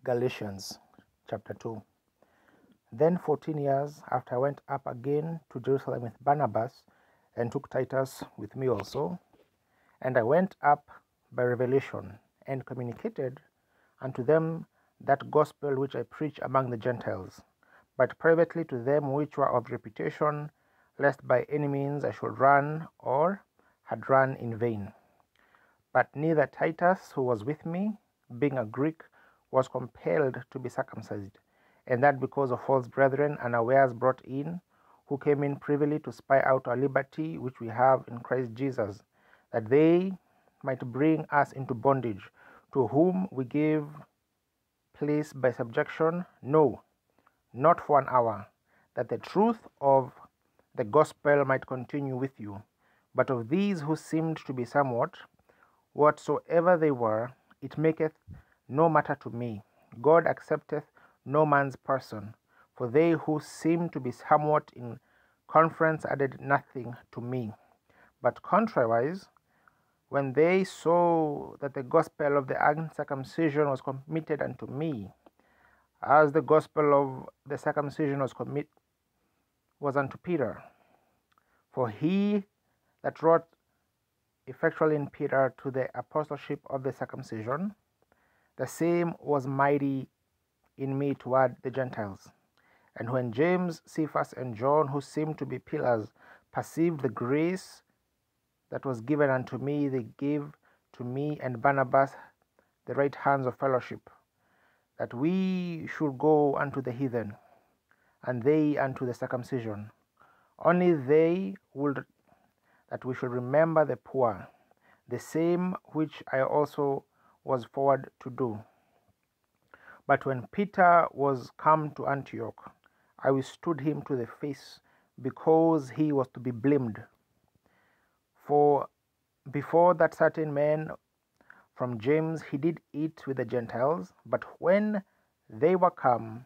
Galatians chapter 2. Then 14 years after I went up again to Jerusalem with Barnabas, and took Titus with me also. And I went up by revelation, and communicated unto them that gospel which I preach among the Gentiles, but privately to them which were of reputation, lest by any means I should run, or had run in vain. But neither Titus, who was with me, being a Greek, was compelled to be circumcised, and that because of false brethren unawares brought in, who came in privily to spy out our liberty which we have in Christ Jesus, that they might bring us into bondage, to whom we give place by subjection, no, not for an hour, that the truth of the gospel might continue with you. But of these who seemed to be somewhat, whatsoever they were, it maketh no matter to me. God accepteth no man's person, for they who seemed to be somewhat in conference added nothing to me. But contrariwise, when they saw that the gospel of the uncircumcision was committed unto me, as the gospel of the circumcision was unto Peter, for he that wrought effectually in Peter to the apostleship of the circumcision, the same was mighty in me toward the Gentiles. And when James, Cephas, and John, who seemed to be pillars, perceived the grace that was given unto me, they gave to me and Barnabas the right hands of fellowship, that we should go unto the heathen, and they unto the circumcision. Only they would that we should remember the poor, the same which I also was forward to do. But when Peter was come to Antioch, I withstood him to the face, because he was to be blamed. For before that certain man from James he did eat with the Gentiles, but when they were come,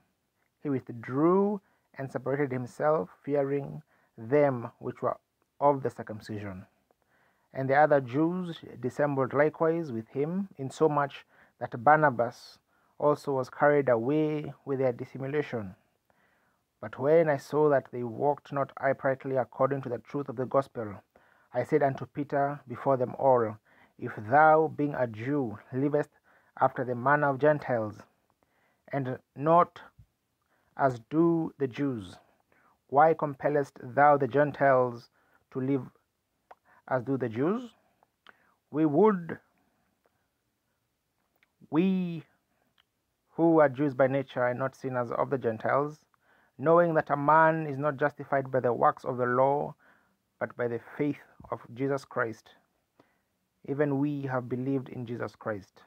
he withdrew and separated himself, fearing them which were of the circumcision. And the other Jews dissembled likewise with him, insomuch that Barnabas also was carried away with their dissimulation. But when I saw that they walked not uprightly according to the truth of the gospel, I said unto Peter before them all, If thou, being a Jew, livest after the manner of Gentiles, and not as do the Jews, why compellest thou the Gentiles to live as do the Jews? We who are Jews by nature are not sinners of the Gentiles, knowing that a man is not justified by the works of the law, but by the faith of Jesus Christ. Even we have believed in Jesus Christ,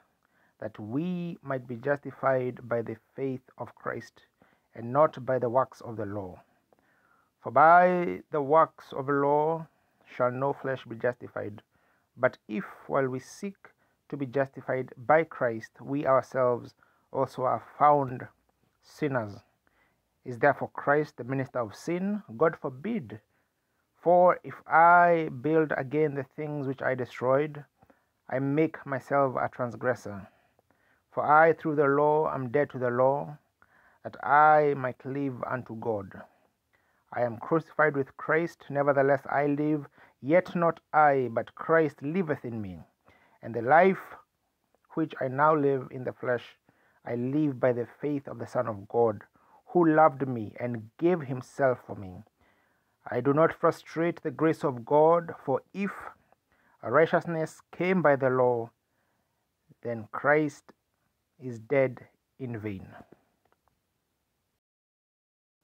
that we might be justified by the faith of Christ, and not by the works of the law. For by the works of the law shall no flesh be justified. But if, while we seek to be justified by Christ, we ourselves also are found sinners, is therefore Christ the minister of sin? God forbid. For if I build again the things which I destroyed, I make myself a transgressor. For I through the law am dead to the law, that I might live unto God. I am crucified with Christ, nevertheless I live, yet not I, but Christ liveth in me. And the life which I now live in the flesh, I live by the faith of the Son of God, who loved me and gave himself for me. I do not frustrate the grace of God, for if righteousness came by the law, then Christ is dead in vain.